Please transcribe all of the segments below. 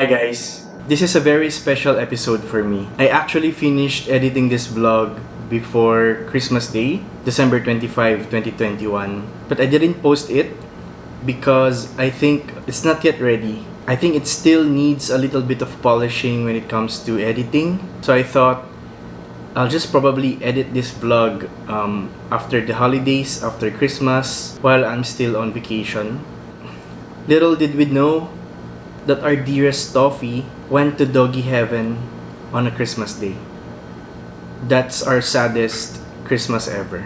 Hi guys! This is a very special episode for me. I actually finished editing this vlog before Christmas Day, December 25, 2021. But I didn't post it because I think it's not yet ready. I think it still needs a little bit of polishing when it comes to editing. So I thought I'll just probably edit this vlog after the holidays, after Christmas, while I'm still on vacation. Little did we know that our dearest Toffee went to doggy heaven on a Christmas day. That's our saddest Christmas ever.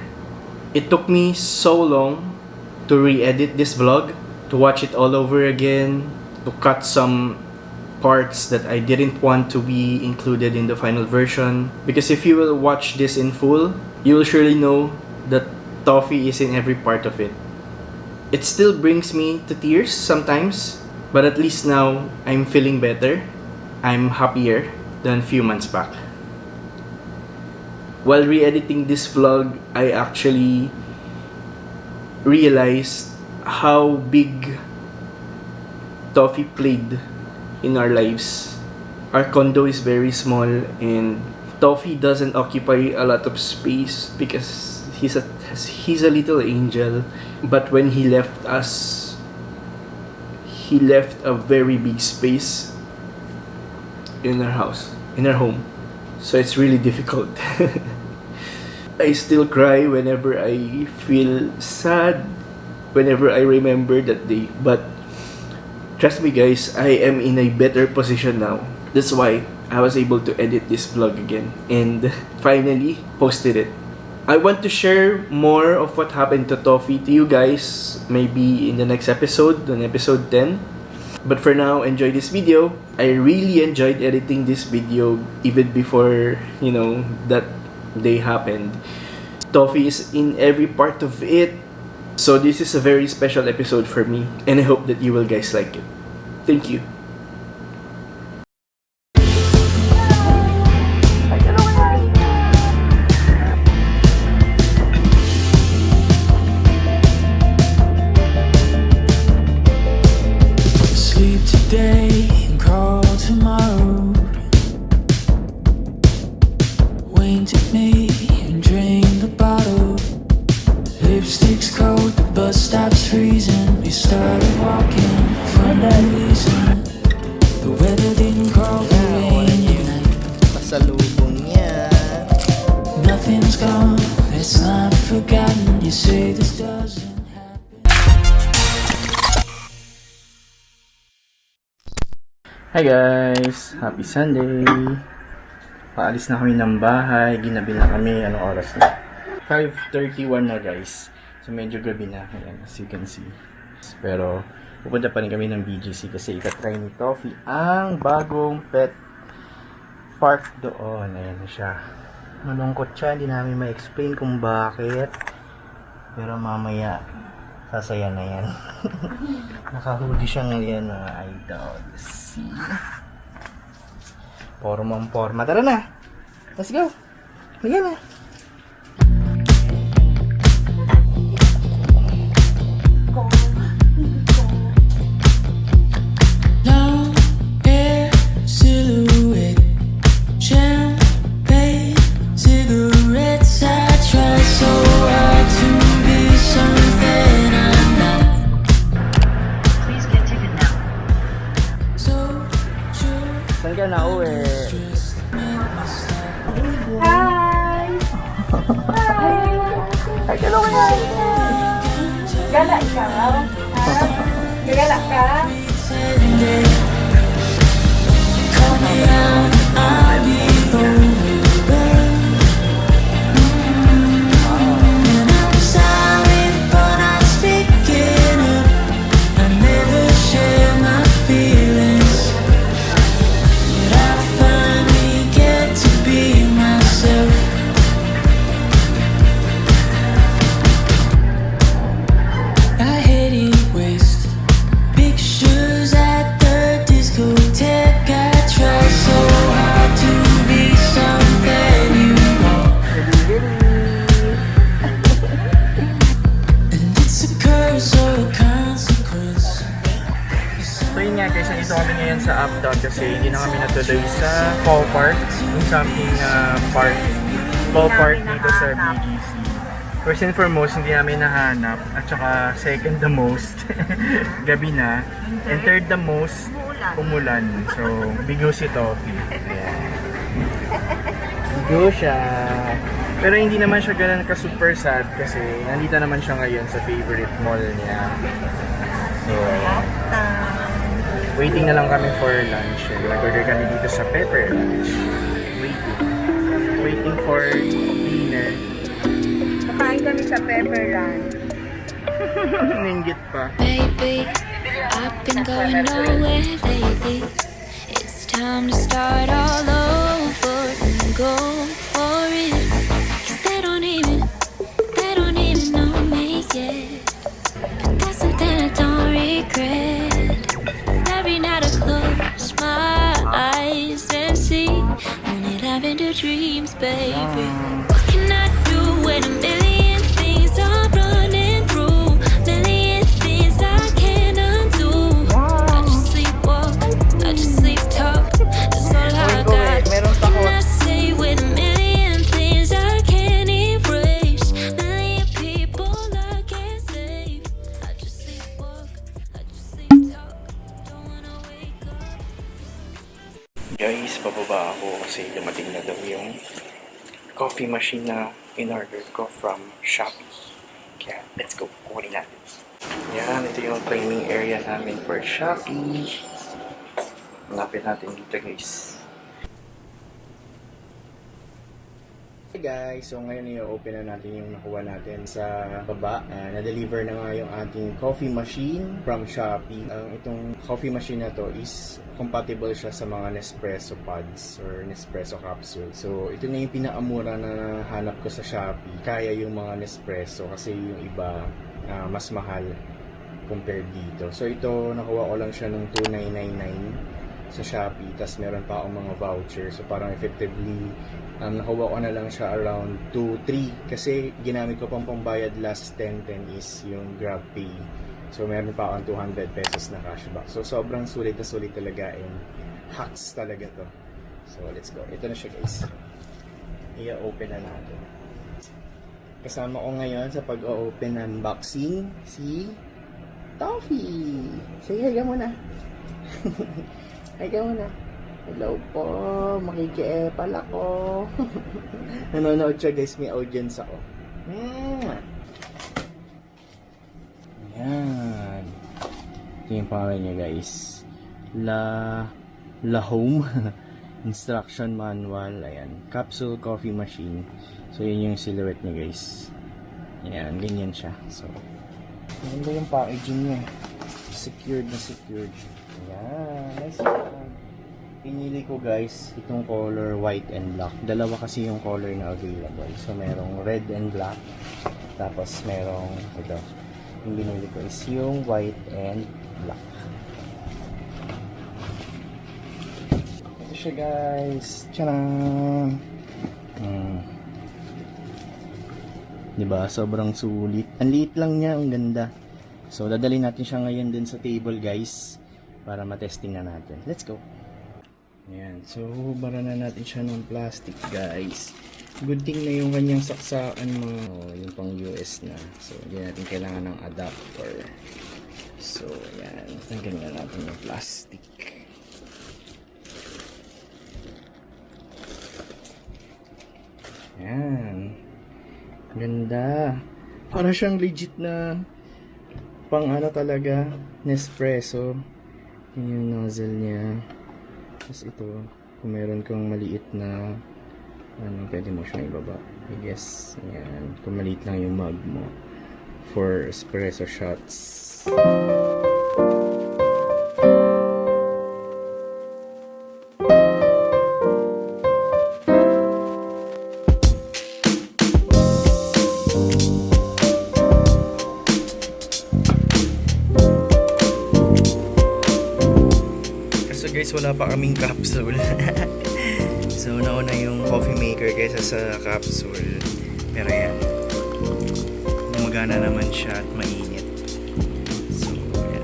It took me so long to re-edit this vlog, to watch it all over again, to cut some parts that I didn't want to be included in the final version. Because if you will watch this in full, you will surely know that Toffee is in every part of it. It still brings me to tears sometimes, but at least now I'm feeling better. I'm happier than a few months back. While re-editing this vlog, I actually realized how big Toffee played in our lives. Our condo is very small and Toffee doesn't occupy a lot of space because he's a little angel. But when he left us, he left a very big space in our house, in our home. So it's really difficult. I still cry whenever I feel sad, whenever I remember that day. But trust me guys, I am in a better position now. That's why I was able to edit this vlog again and finally posted it. I want to share more of what happened to Toffee to you guys, maybe in the next episode, on episode 10. But for now, enjoy this video. I really enjoyed editing this video even before, that day happened. Toffee is in every part of it. So this is a very special episode for me and I hope that you will guys like it. Thank you. Sleep today and crawl tomorrow. Winked at me and drained the bottle. Lipstick's cold, the bus stops freezing. We started walking for no reason. The weather didn't call for rain tonight. Pasalubong yan. Nothing's gone, it's not forgotten. You say this doesn't happen. Hi guys! Happy Sunday! Paalis na kami ng bahay. Ginabi na kami. Anong oras na? 5:31 na guys. So medyo gabi na. Ayan, as you can see. Pero pupunta pa rin kami ng BGC kasi itatry ni Toffee ang bagong pet park doon. Ayan na siya. Malungkot siya. Hindi namin ma-explain kung bakit. Pero mamaya sasaya na yan. Nakahuli siya ngayon mga idol. See? Porma. Tara na! Let's go! Ayan na! Long hair silhouette, champagne cigarettes. I try so hard to be something I'm not. Please get ticket now. So sure. Saan ka na uwi? Hi! Hi, hello guys! Gala ka? Ha? Gagala ka? Call me out, I'll be over. And I'm sorry for not speaking up. I never share my feelings, but I finally get to be myself. I headed west, pictures at the discotheque. I try so hard to be something you want, and it's a curse or a consequence. nga guys, nandito kami ngayon sa Uptown kasi hindi na kami natuloy sa Paw Park, yung something park, Paw Park dito sa BGC. First and foremost, hindi namin nahanap. At saka second the most, gabi na. And third the most, umulan. So, bigo si Toffee. Ayan. Bigo siya. Pero hindi naman siya ganun ka super sad kasi nandito naman siya ngayon sa favorite mall niya. So, waiting na lang kami for lunch. Nag-order kami dito sa Pepper Lunch. Waiting for dinner. Kakain kami sa Pepper Lunch. Ninggit pa. Baby, I've been going nowhere lately. It's time to start all over and go for it. 'Cause they don't even know me yet. But that's something I don't regret. Every night I close my eyes and see only lavender dreams, baby. What can I do when a million things are running through? Million things I can't undo. I just sleepwalk, I just sleep talk. That's all I got. What can I say with a million things I can't erase? Million people I can't save. I just sleepwalk, I just sleep talk. Don't wanna wake up. Guys, pababa ako kasi dumating na daw yung coffee machine na in-order ko from Shopee. Kaya, let's go. Kukunin natin. Yan, ito yung claiming area namin for Shopee. Hanapin natin dito, guys. Hey guys, so ngayon i-open na natin yung nakuha natin sa baba. Na-deliver na nga yung ating coffee machine from Shopee. Itong coffee machine na to is compatible siya sa mga Nespresso pods or Nespresso capsules. So ito na yung pinakamura na hanap ko sa Shopee. Kaya yung mga Nespresso kasi yung iba mas mahal compared dito. So ito, nakuha ko lang siya ng $2,999 sa Shopee. Tapos meron pa akong mga voucher. So parang effectively nakuha ko na lang siya around 2-3 kasi ginamit ko pang pambayad last 10 is yung GrabPay. So meron pa akong 200 pesos na cashback. So sobrang sulit na sulit talaga and hacks talaga to. So let's go. Ito na siya guys. I-open na natin. Kasama ko ngayon sa pag-open unboxing si Toffee. Say hi ka muna. Hi ka muna. Hello po, makikiepal ako. Nanonood siya guys, may audience ako. Ayan. Ito yung pangalan niya guys. LaHome. Instruction manual. Ayan. Capsule coffee machine. So yun yung silhouette niya guys. Ayan, ganyan siya. So, maganda yung packaging niya. Secured na secured. Ayan, nice one. Pinili ko guys itong color white and black. Dalawa kasi yung color na available. So merong red and black. Tapos merong ito. Yung binili ko is yung white and black. Ito siya guys. Tcharam! Diba? Sobrang sulit. Ang liit lang niya. Ang ganda. So dadalhin natin siya ngayon dun sa table guys. Para matesting na natin. Let's go! Ayan, so bara na natin siya ng plastic guys. Good thing na yung kanyang saksakan mo, yung pang US na. So hindi natin kailangan ng adapter. So ayan, tanggalin na natin yung plastic. Ayan, ganda. Para siyang legit na pang ano talaga, Nespresso. Yun yung nozzle niya. Tapos ito, kung meron kang maliit na pwede mo siyang ibaba. I guess, ayan. Kung maliit lang yung mug mo for espresso shots. Guys, wala pa kaming capsule. So nauna yung coffee maker kaysa sa capsule. Pero yan, gumagana naman siya at mainit. So yan,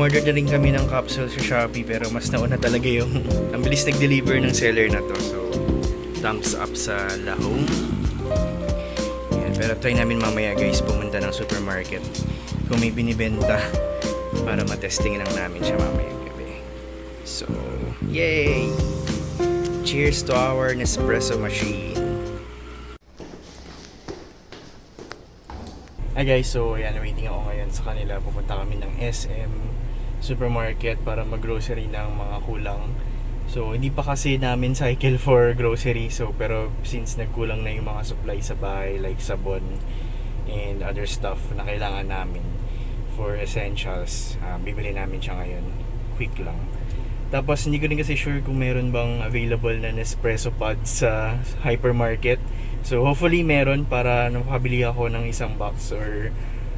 Umorder na rin kami ng capsules sa Shopee pero mas nauna talaga yung ang bilis nag-deliver ng seller na to. So, thumbs up sa LaHome. Yan, pero try namin mamaya guys pumunta ng supermarket kung may binibenta para matesting lang namin siya mamaya gabi. So, yay! Cheers to our Nespresso machine. Hi guys, so ayan, waiting ako ngayon sa kanila. Pupunta kami ng SM supermarket para mag-grocery ng mga kulang. So hindi pa kasi namin cycle for grocery, so pero since nagkulang na yung mga supply sa bahay like sabon and other stuff na kailangan namin for essentials, bibili namin siya ngayon, quick lang. Tapos hindi ko rin kasi sure kung meron bang available na Nespresso pods sa hypermarket. So hopefully meron para makabili ako ng isang box or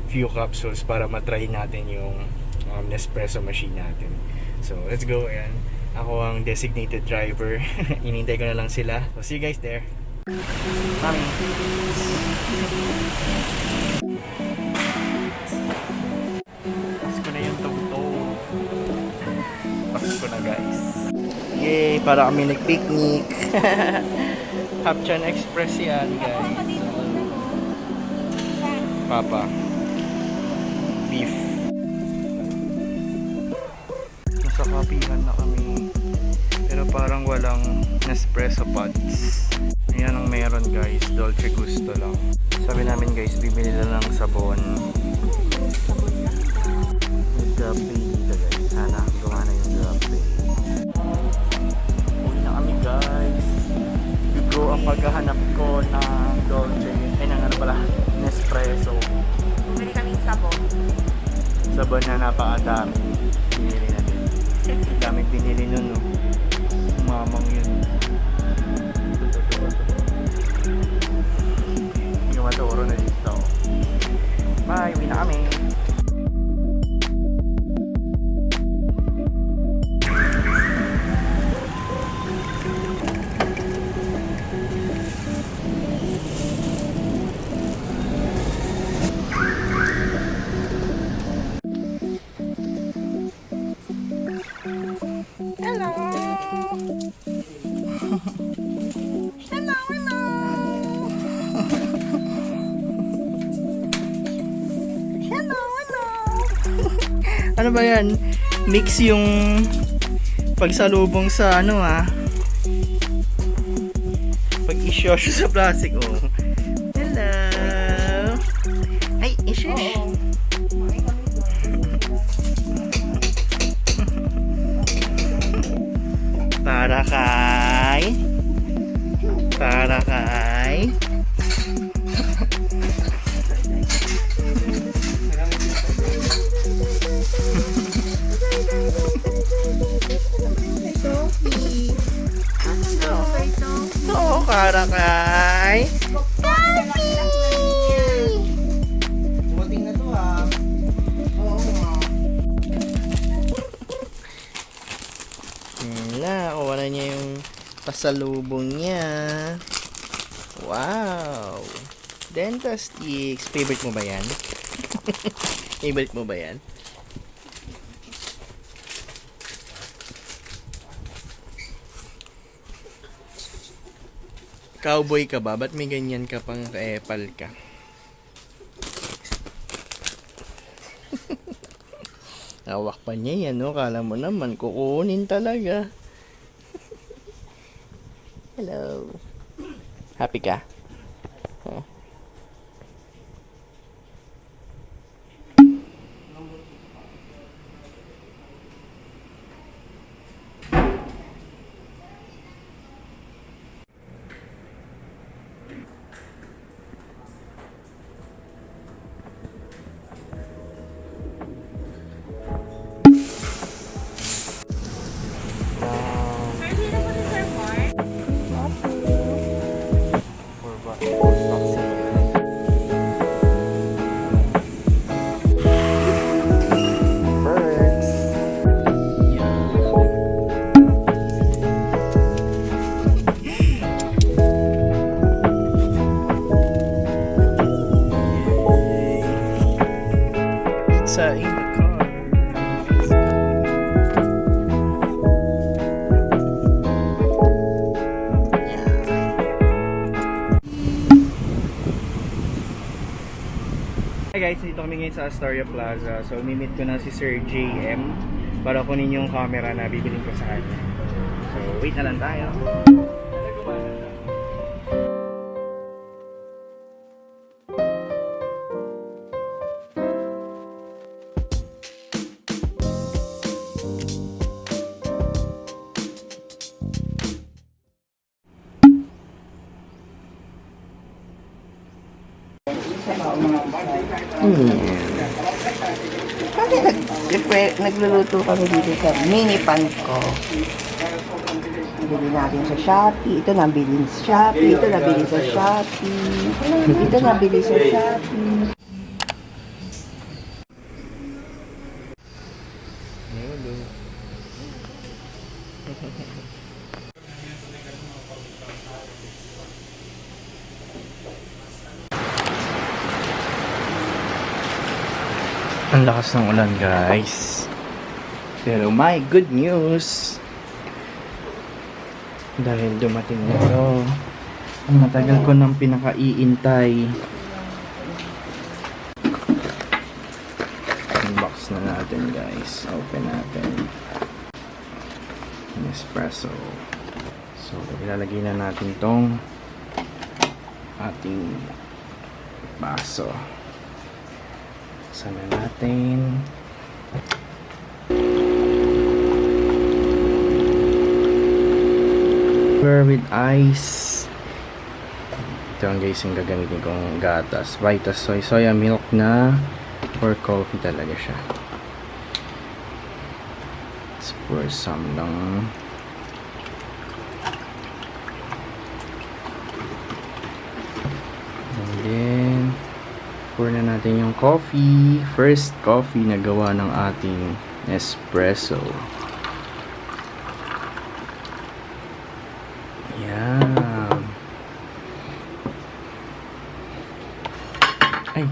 few capsules para matry natin yung Nespresso machine natin. So let's go. Ayan, ako ang designated driver. Inintay ko na lang sila. So see you guys there. Mami. Pasko na yung tugtog. Pasko na guys. Yay! Para kami nag-picnic. Uptown Express yan guys. Papa. Beef. Nasa kapihan na kami. Pero parang walang Nespresso pods. Ayan ang meron guys. Dolce Gusto lang. Sabi namin guys, bibili na lang sabon. May gabi dito guys. Sana gawa na yung gabi. Uwi na kami guys. Bigo ang paghahanap ko ng Dolce. Ay nang ano pala, Nespresso. Bumili kaming sabon. Sabon na napakadami. Binili natin. Daming binili nun, no? Mamang yun. Hindi ko maturo na dito. Bye! Uwi na kami! Ano ba yan? Mix yung pagsalubong sa ano pag-isyo sa plastic. Oh. Hello! Ay, isyo! Para kay Toffee. Oo, para kay Dumating na to ah. Oo nga. kuha na niya yung pasalubong niya. Wow! Dentastics. Favorite mo ba yan? Favorite mo ba yan? Cowboy ka ba? Ba't may ganyan ka pang epal ka? Hawak pa niya yan, no? Kala mo naman, kukunin talaga. Hello. Happy ka? Huh? Pizza in the car. Hi guys, dito kami ngayon sa Astoria Plaza. So, mimit ko na si Sir JM para kunin yung camera na bibilin ko sa kanya. So, wait na lang tayo. Kasi nagluluto kami dito sa mini pan ko. Nabili natin sa Shopee. Ito nabili sa Shopee. Ito nabili sa Shopee. Ito nabili sa Shopee. Ang lakas ng ulan guys. Pero my good news, dahil dumating na ito, ang matagal ko nang pinakaiintay. Unbox na natin guys. Open natin. Nespresso. So ilalagay na natin tong ating baso. Sana natin. With ice. Ito ang guys yung gagamitin kong gatas. Vitas soya milk na for coffee talaga siya. Let's pour some lang. And then pour na natin yung coffee. First coffee na gawa ng ating Nespresso. Yan. Ay.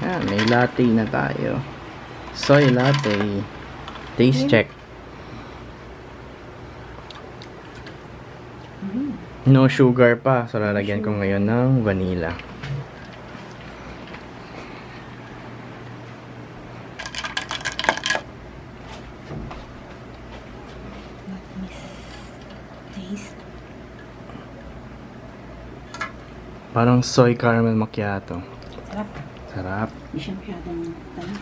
Yan, may latte na tayo. Soy latte. Taste check. No sugar pa. So, lalagyan ko ngayon ng vanilla. Parang soy caramel macchiato. Sarap. Sarap. Hindi siya masyadong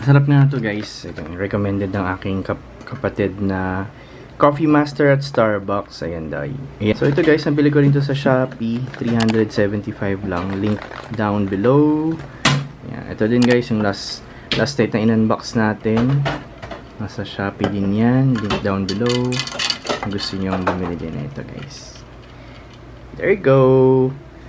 Sarap nga to guys. Ito, recommended ng aking kapatid na coffee master at Starbucks. Ayan daw. Ayan. So ito guys, nabili ko rin to sa Shopee. 375 lang. Link down below. Ayan. Ito din guys, yung last date na in-unbox natin. Nasa Shopee din yan. Link down below. Kung gusto nyo bumili din na ito guys. There you go.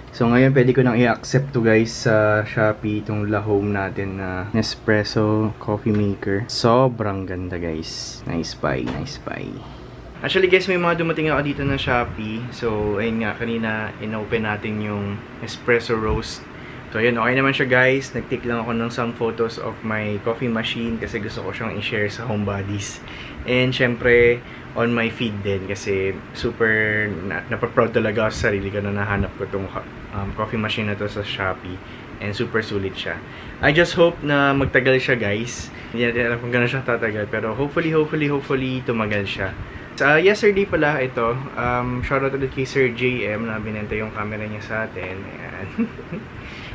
So ngayon pwede ko nang i-accept to guys sa Shopee itong LaHome natin na Nespresso coffee maker. Sobrang ganda guys. Nice buy, nice buy. Actually guys, may mga dumating ako dito na Shopee. So ayun nga, kanina in-open natin yung espresso roast. So ayun, okay naman siya guys. Nag-take lang ako ng some photos of my coffee machine kasi gusto ko siyang i-share sa homebodies. And syempre, on my feed din kasi super napaproud talaga ako sa sarili ko na nahanap ko itong coffee machine na to sa Shopee. And super sulit siya. I just hope na magtagal siya guys. Hindi natin alam kung gano'n siya tatagal. Pero hopefully tumagal siya. Yesterday pala ito, shoutout ulit kay Sir JM na binenta yung camera niya sa atin. Ayan.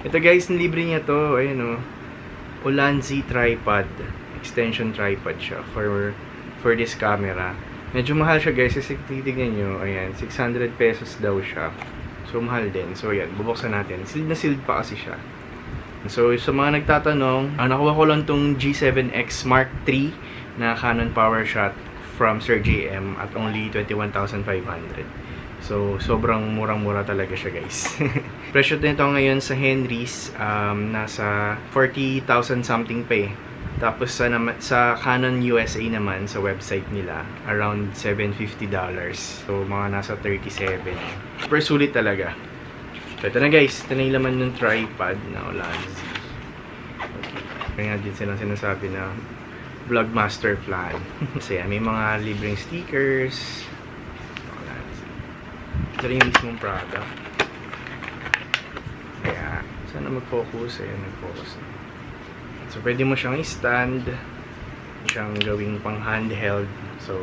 Ito guys, libre niya to. Ayan o. Ulanzi tripod. Extension tripod siya for this camera. Medyo mahal siya guys. Kasi titignan nyo. Ayan, 600 pesos daw siya. So mahal din. So ayan, bubuksan natin. Sealed na sealed pa kasi siya. So sa mga nagtatanong, nakuha ko lang tong G7X Mark III na Canon power shot from Sir JM at only 21,500. So, sobrang murang-mura talaga siya, guys. Presyo nito ngayon sa Henry's, nasa 40,000 something pa eh. Tapos sa Canon USA naman, sa website nila, around $750. So, mga nasa 37. Super sulit talaga. So, ito na guys. Ito na yung laman ng tripod na Ulanzi. Okay. Kaya din silang sinasabi na vlog master plan. So yan, may mga libreng stickers. Ito rin yung mismong product. Kaya, so Sana mag-focus. Ayan, nag-focus. So, pwede mo siyang i-stand. Siyang gawing pang handheld. So,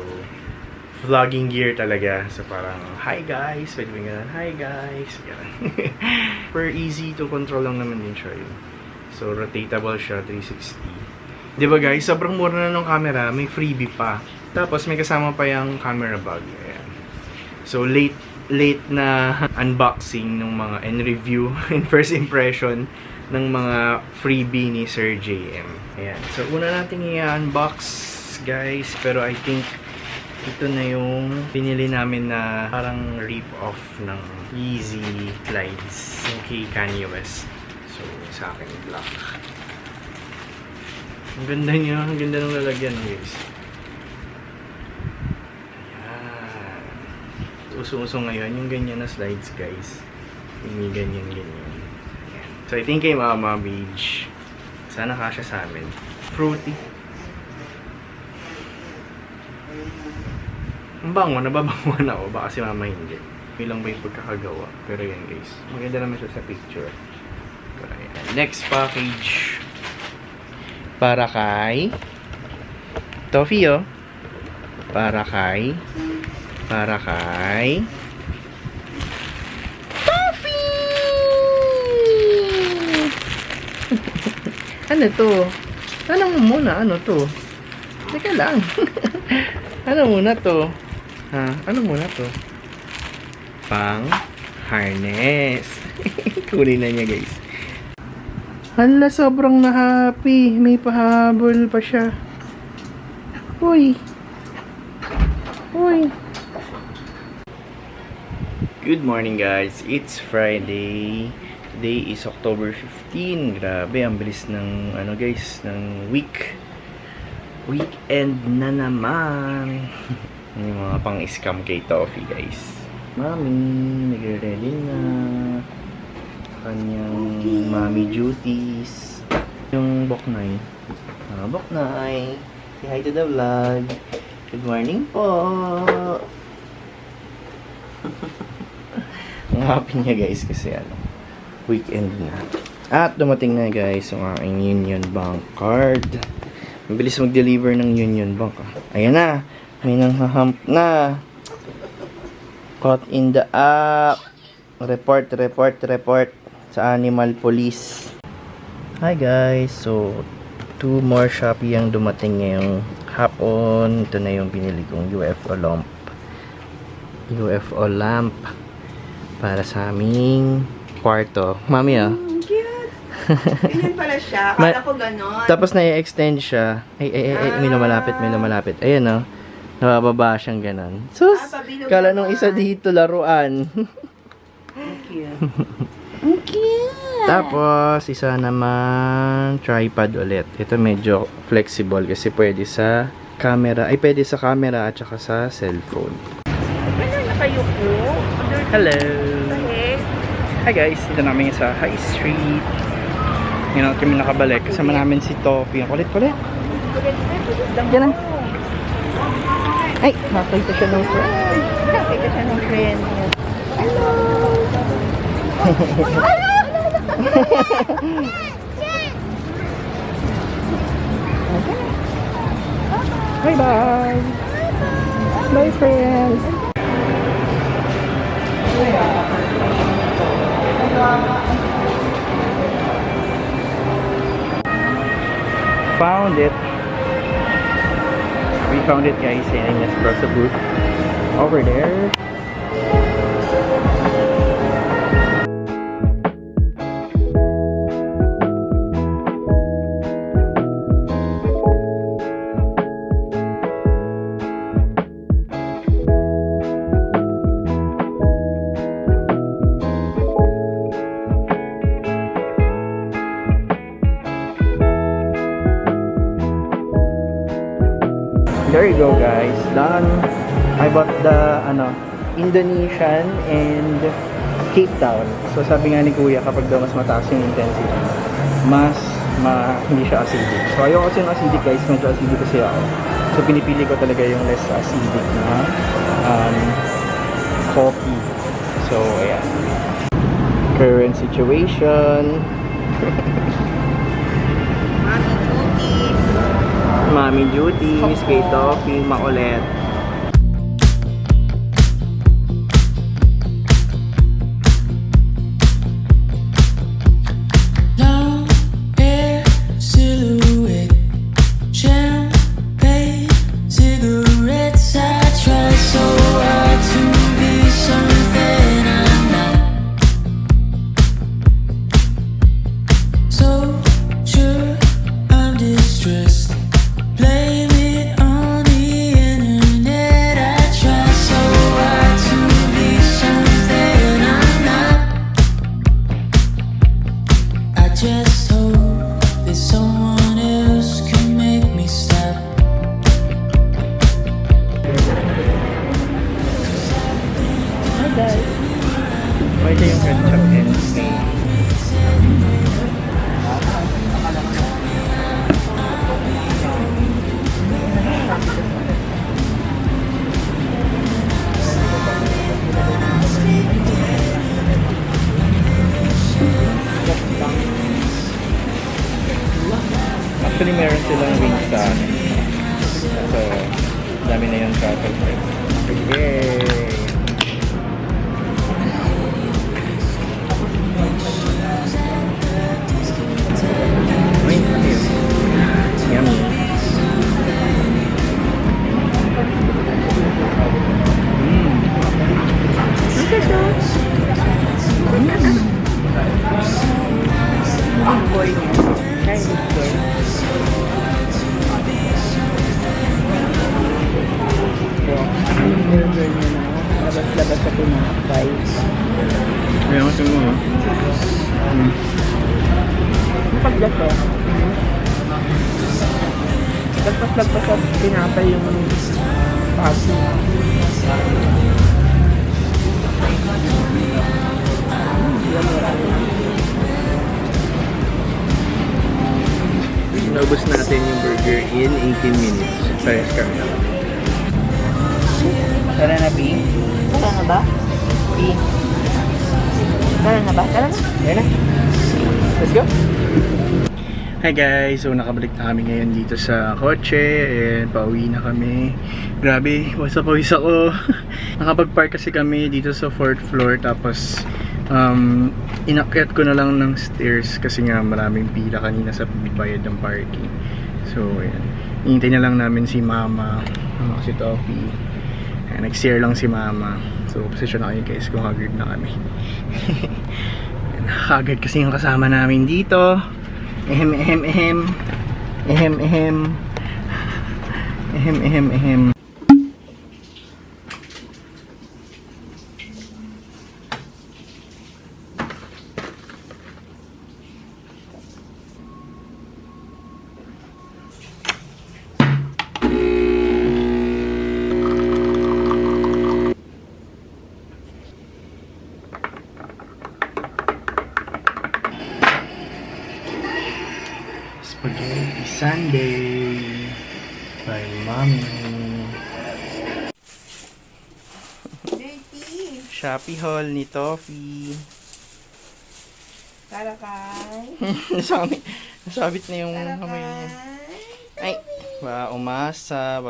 vlogging gear talaga. So, parang, hi guys! Pwede mo ganun, hi guys! Per easy to control lang naman din siya yun. So, rotatable siya, 360. Diba guys, sobrang mura na ng camera. May freebie pa. Tapos, may kasama pa yung camera bag. Ayan. So, late na unboxing ng mga and review and first impression ng mga freebie ni Sir JM. Ayan. So, una natin i-unbox, guys. Pero I think ito na yung pinili namin na parang rip-off ng Yeezy Glides. Yung kay Kanye West. So, sa akin, black. Ang ganda niya. Ang ganda ng lalagyan, guys. Ayan. Uso-uso ngayon yung ganyan na slides, guys. Yung ganyan. So, I think kay Mama Beach. Sana kasya sa amin. Fruity. Ang bango, nababanguan ako. Baka si Mama hindi. Bilang ba yung pagkakagawa. Pero yan, guys. Maganda naman siya sa picture. Pero yan. Next package. Para kay Toffee, oh. Para kay ano to? Ano muna? Ano to? Teka lang. Ano muna to? Ha? Ano muna to? Pang harness. Kunin na niya, guys. Hala, sobrang na-happy. May pahabol pa siya. Uy. Good morning, guys. It's Friday. Today is October 15. Grabe, ang bilis ng guys, ng weekend na naman. Yung mga pang-scam kay Toffee, guys. Mami, nagre-ready na. Kanyang mommy duties. Yung Boknay. Boknay. Say hi to the vlog. Good morning po. Ang happy niya, guys, kasi weekend na. At dumating na, guys, yung aking Union Bank card. Mabilis mag-deliver ng Union Bank. Ayan na. May nanghahamp na. Caught in the app. Report sa Animal Police. Hi, guys. So, 2 more Shopee ang dumating ngayong hapon. Ito na yung binili kong UFO lamp para sa aming kwarto. Mami, Cute. Ganyan pala siya. Akala ko ganon. Tapos na-extend siya. Ay, may lumalapit. Ayan, oh. Nabababa siyang ganon. Sus! Kala nung isa dito, laruan. Ang cute. Ang cute. Tapos, isa naman, tripod ulit. Ito medyo flexible kasi pwede sa camera. Ay, pwede sa camera at saka sa cellphone. Ganun na kayo po. Hello! Hey. Hi guys, dito namin sa High Street. Ngayon kami nakabalik. Kasama namin si Toffee. Ang kulit-kulit. Yan na. Ay, nakita siya ng friend. Hello. Bye-bye. Bye, friends. Found it. We found it, guys, in a Nespresso booth over there. There you go, guys. Done. I bought the Indonesian and Cape Town. So sabi nga ni Kuya, kapag daw mas mataas yung intensity, mas hindi siya acidic. So ayoko kasi yung acidic, guys. Medyo acidic kasi ako. So pinipili ko talaga yung less acidic na coffee. So ayan. Current situation. Mami cookies. Mami duties kay Toffee, makulit. Long hair silhouette, champagne cigarettes. I try so hard to be something I'm not. So sure I'm distressed. Blame it on the internet. I try so hard to be something I'm not. I just hope that someone else can make me stop. Hi guys. May ito yung ketchup and actually meron silang wings sa akin. So, dami na yung truffle fries. Yay! Wait, ano yun? Yummy. Big boy niya. Chinese boy. Yung burger niya na. Labas-labas sa pinakabay. Kaya kasi mo, ha? Paglat ko. Lagpas-lagpas sa pinapay yung pasi. Naubos natin yung burger in 18 minutes. Parehas kami na. Tara na, B. Tara na ba? B. Tara na ba? Tara na. Ayan na. Let's go. Hi guys, so nakabalik na kami ngayon dito sa kotse and pauwi na kami. Grabe, pawis ako. Nakapag-park kasi kami dito sa 4th floor tapos inakyat ko na lang ng stairs kasi nga maraming pila kanina sa bayad ng parking. So ayan, hinihintay na lang namin si mama, si Toffee. Ayan, nag-share lang si mama. So posisyon na kayo guys kung haggard na kami. Haggard kasi yung kasama namin dito. Ehem. Spaghetti Sunday by Mommy. Dirty. Shopee haul ni Toffee. Para kay. Nasabit na yung Para kamay niya. kay. Ay, wag umasa.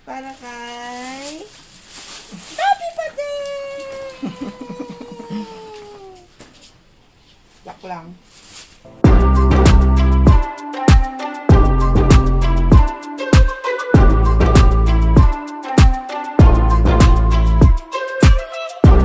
Para kay. Happy birthday! Yak lang.